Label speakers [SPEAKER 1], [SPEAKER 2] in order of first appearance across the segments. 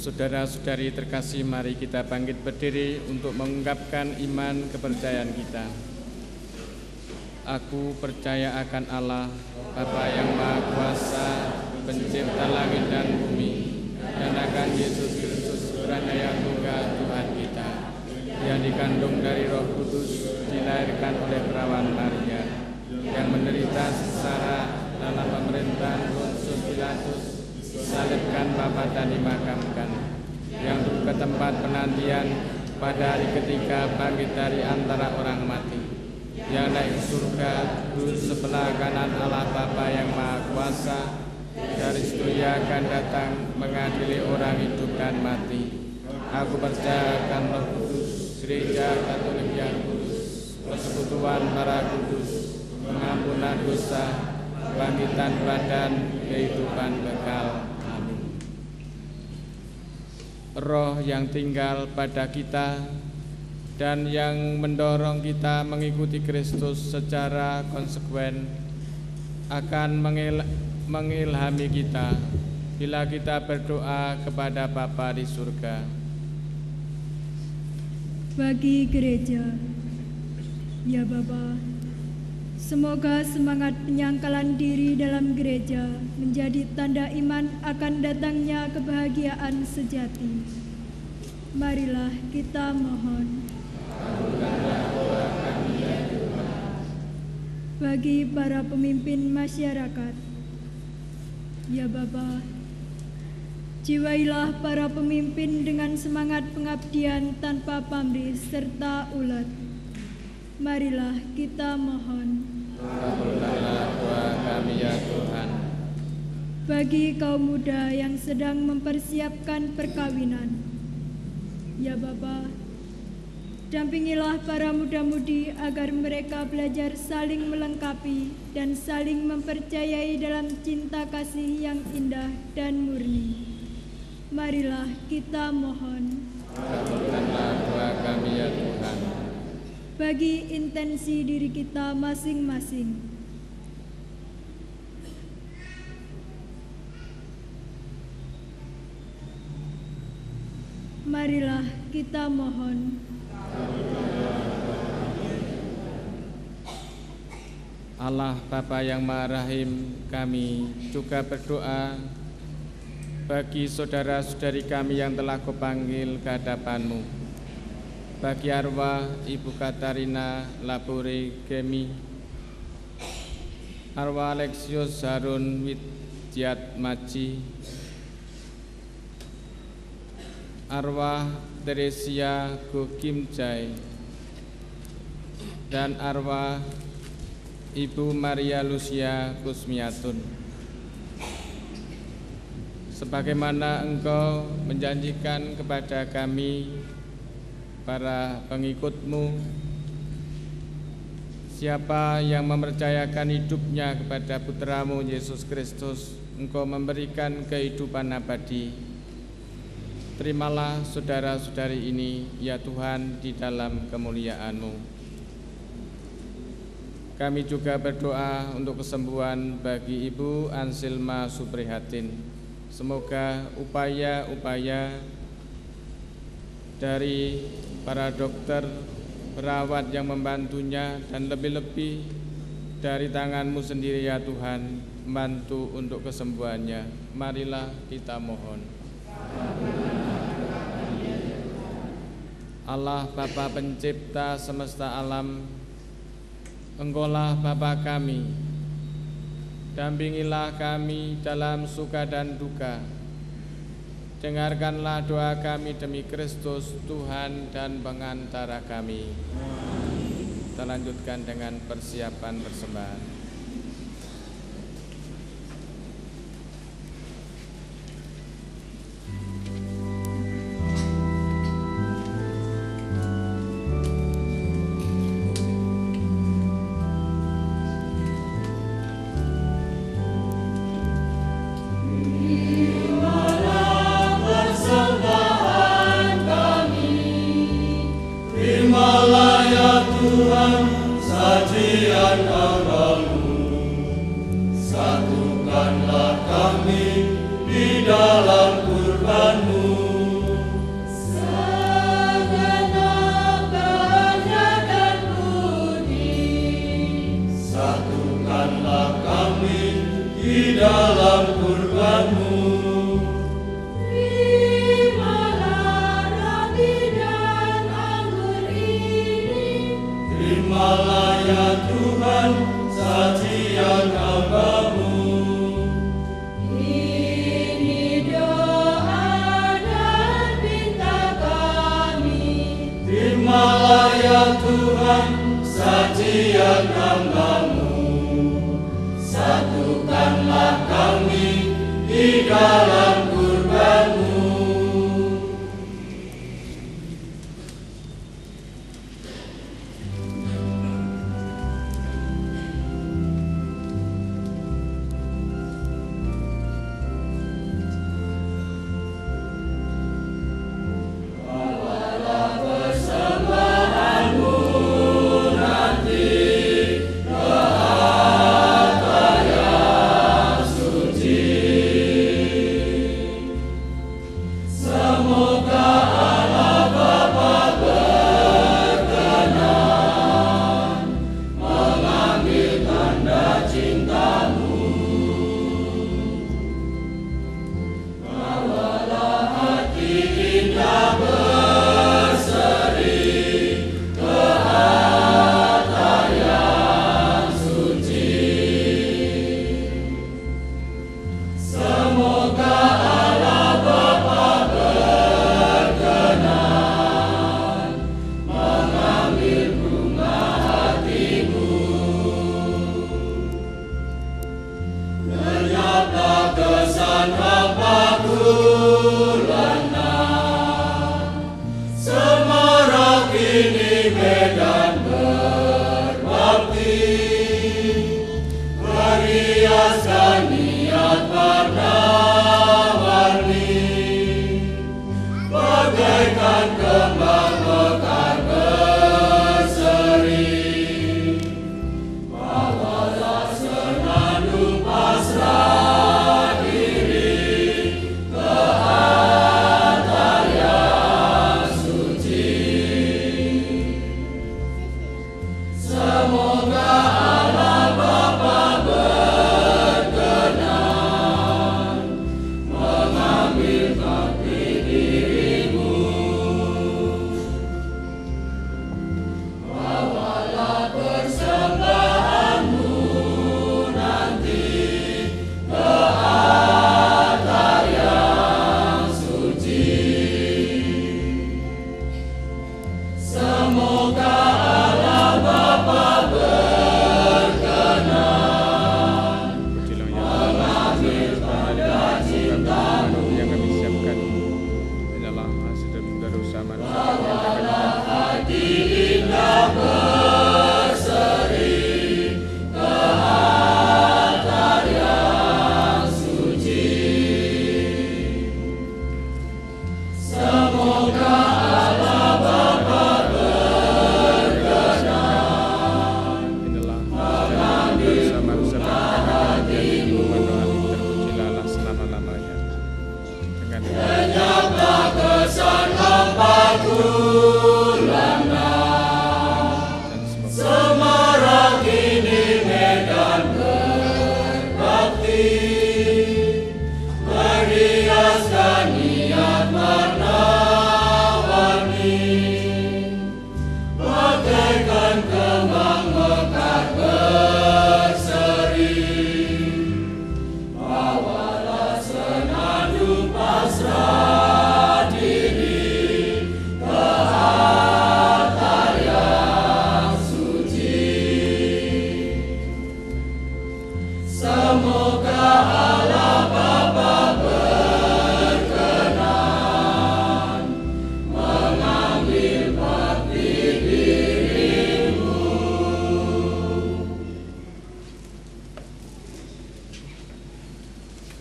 [SPEAKER 1] Saudara-saudari terkasih, mari kita bangkit berdiri untuk mengungkapkan iman kepercayaan kita. Aku percaya akan Allah, Bapa yang Maha Kuasa, pencipta langit dan bumi, dan akan Yesus Kristus, Putra Tunggal Tuhan kita, yang dikandung dari Roh Kudus, dilahirkan oleh perawan Maria, yang menderita sengsara dalam pemerintahan Pontius Pilatus, disalibkan, wafat dan dimakamkan, yang turun ke tempat penantian, pada hari ketiga bangkit dari antara orang mati, yang naik ke surga, duduk sebelah kanan Allah Bapa yang Maha Kuasa, dari situ Ia akan datang mengadili orang hidup dan mati. Aku percaya akan Roh Kudus, Gereja Katolik yang kudus, persekutuan para kudus, pengampunan dosa, kebangkitan badan, kehidupan kekal. Amin. Roh yang tinggal pada kita dan yang mendorong kita mengikuti Kristus secara konsekuen akan mengilhami kita bila kita berdoa kepada Bapa di surga.
[SPEAKER 2] Bagi gereja, ya Bapa, semoga semangat penyangkalan diri dalam gereja menjadi tanda iman akan datangnya kebahagiaan sejati. Marilah kita mohon. Bagi para pemimpin masyarakat, ya Bapa, jiwailah para pemimpin dengan semangat pengabdian tanpa pamrih serta ulet. Marilah kita mohon.
[SPEAKER 1] Kabulkanlah doa kami ya Tuhan.
[SPEAKER 2] Bagi kaum muda yang sedang mempersiapkan perkawinan, ya Bapa, dampingilah para muda-mudi agar mereka belajar saling melengkapi dan saling mempercayai dalam cinta kasih yang indah dan murni. Marilah kita mohon.
[SPEAKER 1] Kabulkanlah doa kami ya Tuhan.
[SPEAKER 2] Bagi intensi diri kita masing-masing, marilah kita mohon.
[SPEAKER 1] Allah Bapa yang Maha Rahim, kami juga berdoa bagi saudara-saudari kami yang telah Kau panggil ke hadapan-Mu. Bagi arwah Ibu Katarina Lapuri Gemi, arwah Alexius Harun Widyat Maji, arwah Teresia Go Kim Jai, dan arwah Ibu Maria Lucia Kusmiatun. Sebagaimana Engkau menjanjikan kepada kami, para pengikut-Mu, siapa yang mempercayakan hidupnya kepada Putra-Mu Yesus Kristus, Engkau memberikan kehidupan abadi. Terimalah saudara-saudari ini, ya Tuhan, di dalam kemuliaan-Mu. Kami juga berdoa untuk kesembuhan bagi Ibu Ansilma Suprihatin. Semoga upaya-upaya dari para dokter, perawat yang membantunya, dan lebih-lebih dari tangan-Mu sendiri ya Tuhan, membantu untuk kesembuhannya. Marilah kita mohon. Allah Bapa pencipta semesta alam, Engkaulah Bapa kami, dampingilah kami dalam suka dan duka. Dengarkanlah doa kami demi Kristus, Tuhan dan pengantara kami. Kita lanjutkan dengan persiapan persembahan.
[SPEAKER 3] Satukanlah kami di dalam kurban-Mu. sajian hamba-Mu, satukanlah kami di dalam kurban-Mu.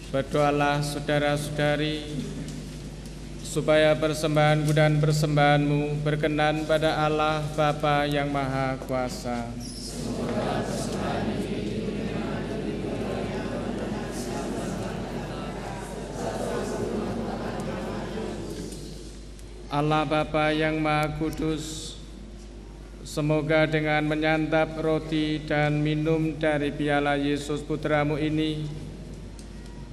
[SPEAKER 1] Berdoalah saudara-saudari, supaya persembahanku dan persembahanmu berkenan pada Allah Bapa yang Maha Kuasa. Allah Bapa yang Maha Kudus, semoga dengan menyantap roti dan minum dari piala Yesus Putramu ini,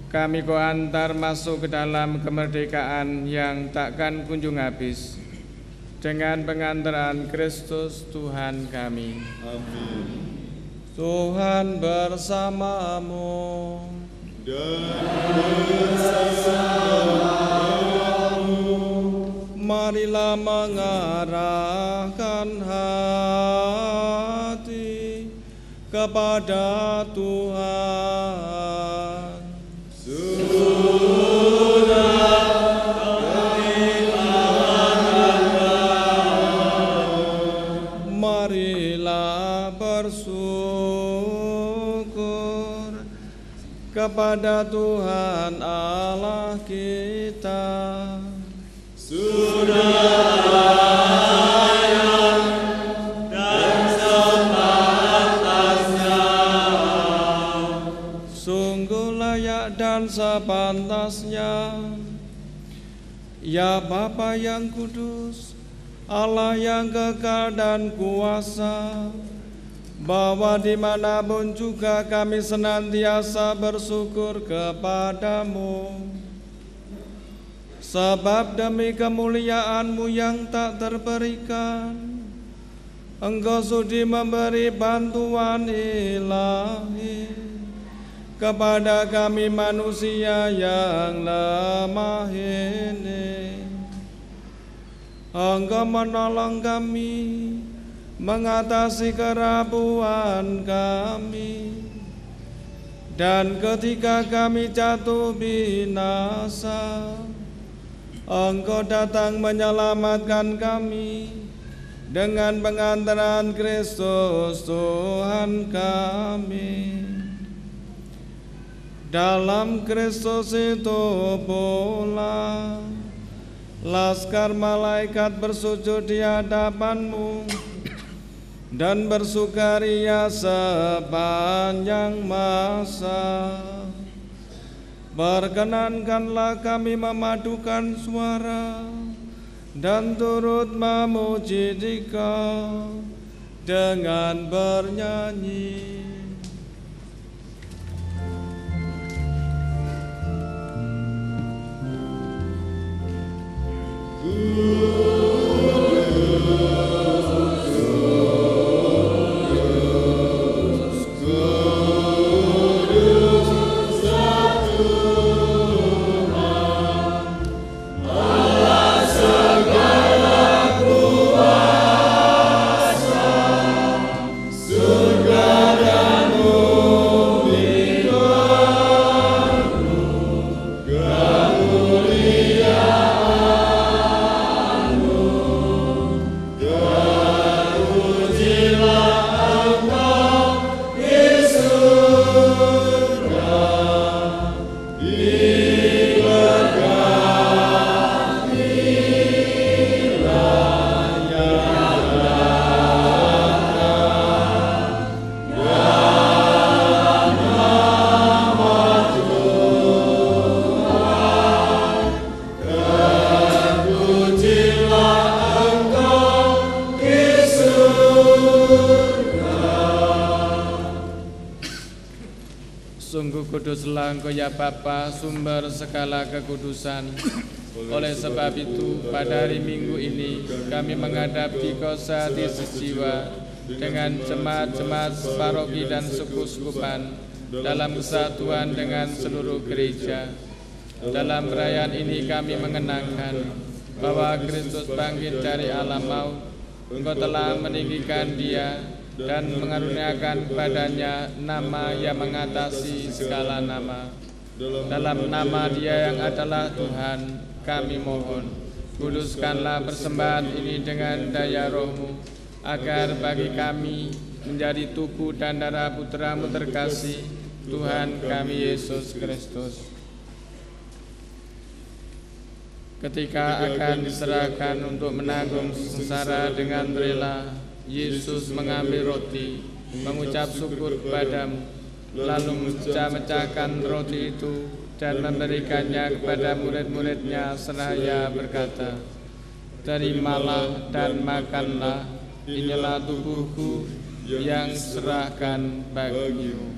[SPEAKER 1] kami Kau antar masuk ke dalam kemerdekaan yang takkan kunjung habis, dengan pengantaran Kristus Tuhan kami.
[SPEAKER 3] Amin.
[SPEAKER 1] Tuhan bersamamu.
[SPEAKER 3] Dan bersamamu.
[SPEAKER 1] Marilah mengarahkan hati
[SPEAKER 4] kepada Tuhan. Marilah bersyukur kepada Tuhan Allah kita. Dan sepantasnya, ya Bapa yang kudus, Allah yang kekal dan kuasa, bahwa dimanapun juga kami senantiasa bersyukur kepadamu, sebab demi kemuliaan-Mu yang tak terberikan, Engkau sudi memberi bantuan ilahi kepada kami manusia yang lemah ini. Engkau menolong kami mengatasi kerapuan kami, dan ketika kami jatuh binasa, Engkau datang menyelamatkan kami dengan pengantaran Kristus Tuhan kami. Dalam Kristus itu pula laskar malaikat bersujud di hadapan-Mu dan bersukaria sepanjang masa. Perkenankanlah kami memadukan suara dan turut memuji Dikau dengan bernyanyi. Kuduslah Engkau ya Bapa, sumber segala kekudusan. Oleh sebab itu, pada hari Minggu ini kami menghadap di Kosati sejiwa dengan jemaat-jemaat paroki dan sekuskupan dalam kesatuan dengan seluruh gereja. Dalam perayaan ini kami mengenangkan bahwa Kristus bangkit dari alam maut. Engkau telah meninggikan Dia dan mengaruniakan kepadanya nama yang mengatasi segala nama. Dalam nama Dia yang adalah Tuhan, kami mohon, kuduskanlah persembahan ini dengan daya Roh-Mu, agar bagi kami menjadi tubuh dan darah Putra-Mu terkasih, Tuhan kami Yesus Kristus. Ketika akan diserahkan untuk menanggung sengsara dengan rela, Yesus mengambil roti, mengucap syukur kepadamu, lalu memecah-mecahkan roti itu dan memberikannya kepada murid-muridnya seraya berkata, "Terimalah dan makanlah, inilah tubuhku yang serahkan bagimu."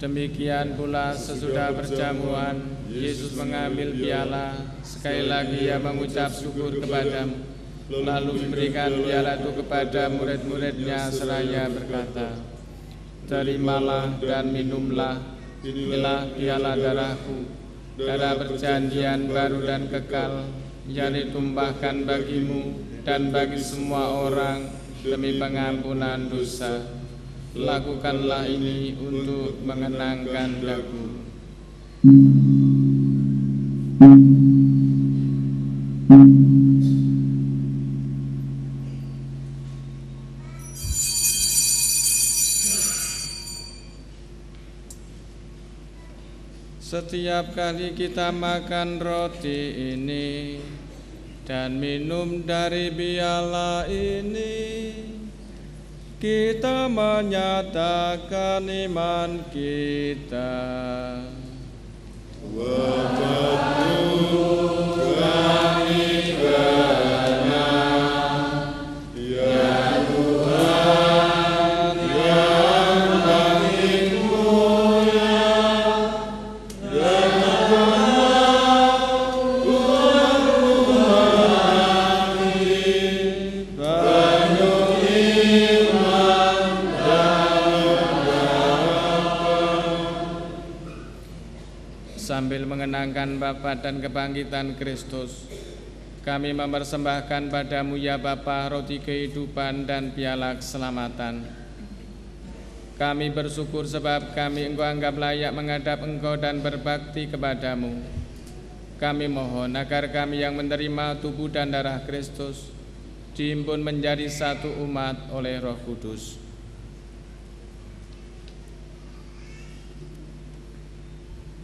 [SPEAKER 4] Demikian pula sesudah perjamuan, Yesus mengambil piala, sekali lagi Ia mengucap syukur kepadamu, lalu memberikan piala itu kepada murid-muridnya seraya berkata, terimalah dan minumlah. Inilah piala darahku, darah perjanjian baru dan kekal, yang ditumpahkan bagimu dan bagi semua orang demi pengampunan dosa. Lakukanlah ini untuk mengenangkan aku. Setiap kali kita makan roti ini dan minum dari piala ini, kita menyatakan iman kita.
[SPEAKER 3] Wajahmu kami kenal, ya Tuhan yang paling mulia, dan
[SPEAKER 4] sambil mengenangkan wafat dan kebangkitan Kristus, kami mempersembahkan padamu ya Bapa roti kehidupan dan piala keselamatan. Kami bersyukur sebab kami Engkau anggap layak menghadap Engkau dan berbakti kepadamu. Kami mohon agar kami yang menerima tubuh dan darah Kristus dihimpun menjadi satu umat oleh Roh Kudus.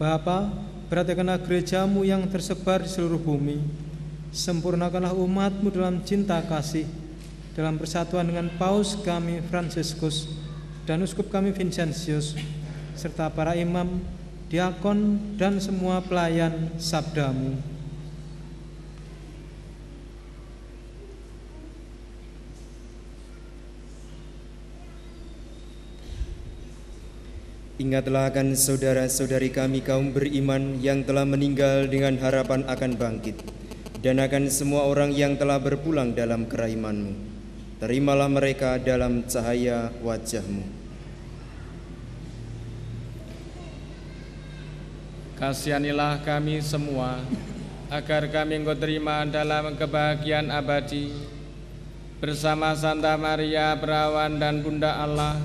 [SPEAKER 5] Bapa, perhatikanlah gerejamu yang tersebar di seluruh bumi. Sempurnakanlah umatmu dalam cinta kasih, dalam persatuan dengan Paus kami Fransiskus dan Uskup kami Vincentius, serta para imam, diakon, dan semua pelayan sabdamu.
[SPEAKER 6] Ingatlah akan saudara-saudari kami kaum beriman yang telah meninggal dengan harapan akan bangkit, dan akan semua orang yang telah berpulang dalam keraiman-Mu. Terimalah mereka dalam cahaya wajah-Mu.
[SPEAKER 4] Kasihanilah kami semua, agar kami Engkau terima dalam kebahagiaan abadi, bersama Santa Maria Perawan dan Bunda Allah,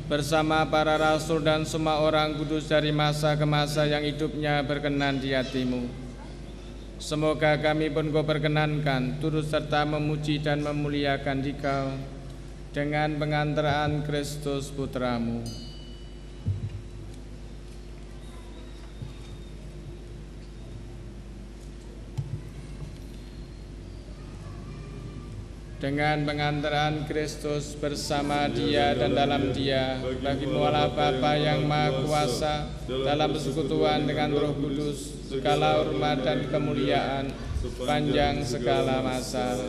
[SPEAKER 4] bersama para rasul dan semua orang kudus dari masa ke masa yang hidupnya berkenan di hati-Mu. Semoga kami pun Kau perkenankan turut serta memuji dan memuliakan Dikau dengan pengantaraan Kristus Putra-Mu. Dengan pengantaran Kristus bersama Dia dan dalam Dia, bagi-Mu Allah Bapa yang Maha Kuasa, dalam persekutuan dengan Roh Kudus, segala hormat dan kemuliaan sepanjang segala masa.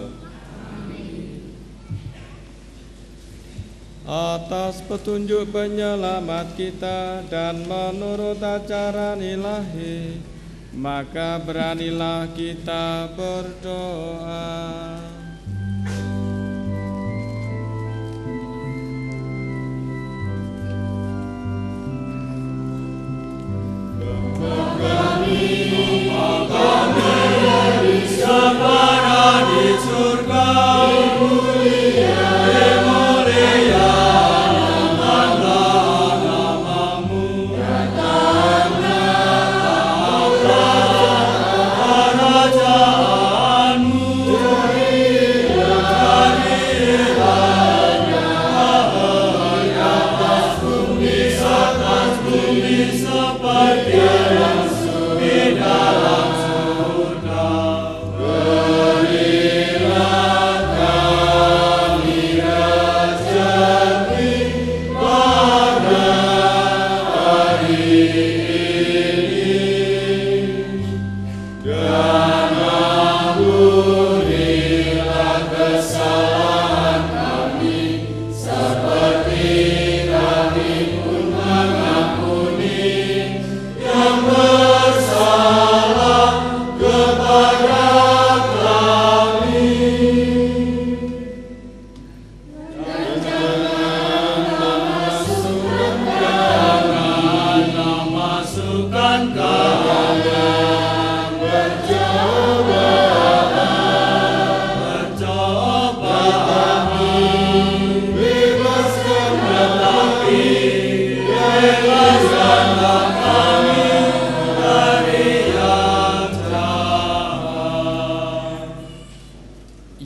[SPEAKER 4] Atas petunjuk penyelamat kita dan menurut ajaran ilahi, maka beranilah kita berdoa.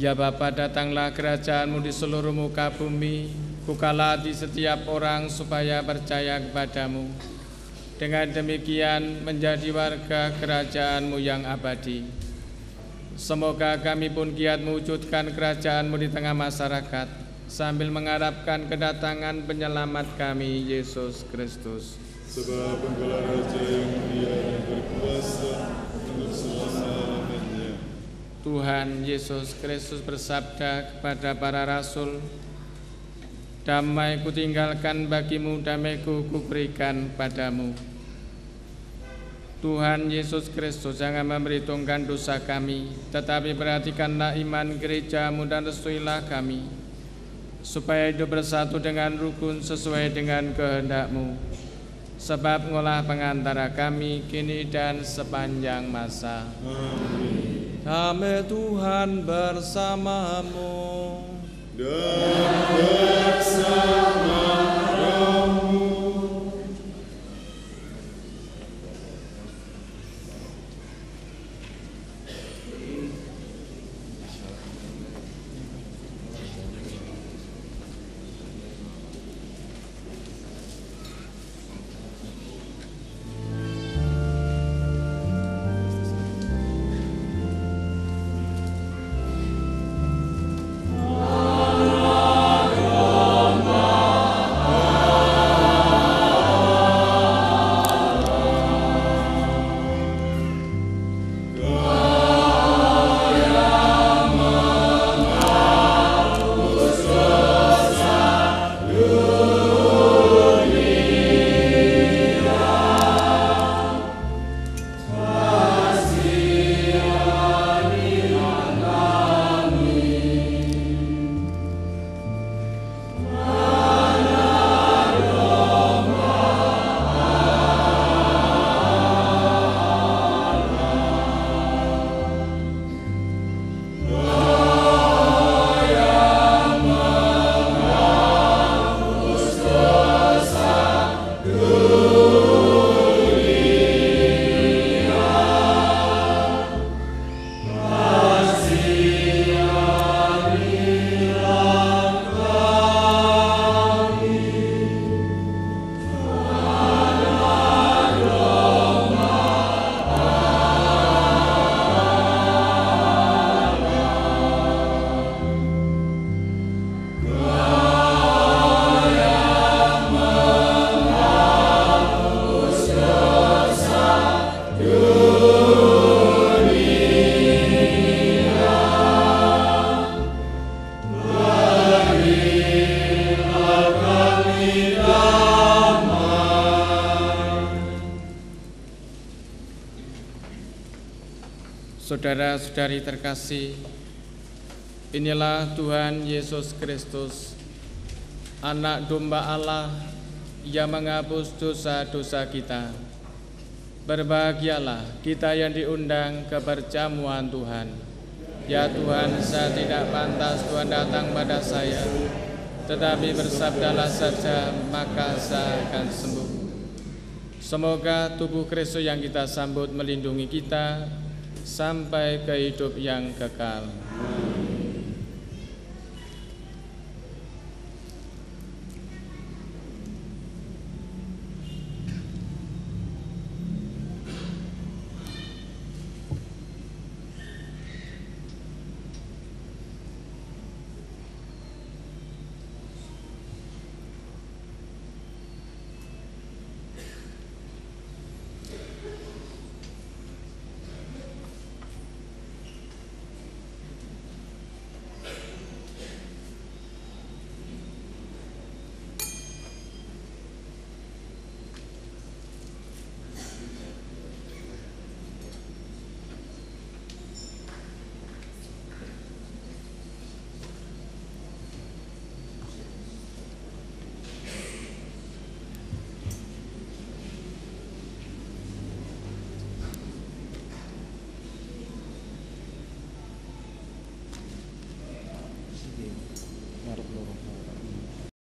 [SPEAKER 4] Ya Bapa, datanglah kerajaan-Mu di seluruh muka bumi, bukalah hati setiap orang supaya percaya kepadamu. Dengan demikian menjadi warga kerajaan-Mu yang abadi. Semoga kami pun giat mewujudkan kerajaan-Mu di tengah masyarakat, sambil mengharapkan kedatangan penyelamat kami, Yesus Kristus.
[SPEAKER 3] Sebab Engkaulah Raja yang mulia dan berkuasa untuk selama-lamanya.
[SPEAKER 4] Tuhan Yesus Kristus bersabda kepada para rasul, "Damai kutinggalkan bagimu, damai-Ku kuberikan padamu." Tuhan Yesus Kristus, jangan memperhitungkan dosa kami, tetapi perhatikanlah iman gereja-Mu dan restuilah kami, supaya hidup bersatu dengan rukun sesuai dengan kehendak-Mu. Sebab Engkaulah pengantara kami kini dan sepanjang masa.
[SPEAKER 3] Amin.
[SPEAKER 1] Damai Tuhan bersamamu.
[SPEAKER 3] Dan bersama rohmu.
[SPEAKER 4] Saudara-saudari terkasih, inilah Tuhan Yesus Kristus, Anak Domba Allah yang menghapus dosa-dosa kita. Berbahagialah kita yang diundang ke perjamuan Tuhan. Ya Tuhan, saya tidak pantas Tuhan datang pada saya, tetapi bersabdalah saja, maka saya akan sembuh. Semoga tubuh Kristus yang kita sambut melindungi kita sampai ke hidup yang kekal.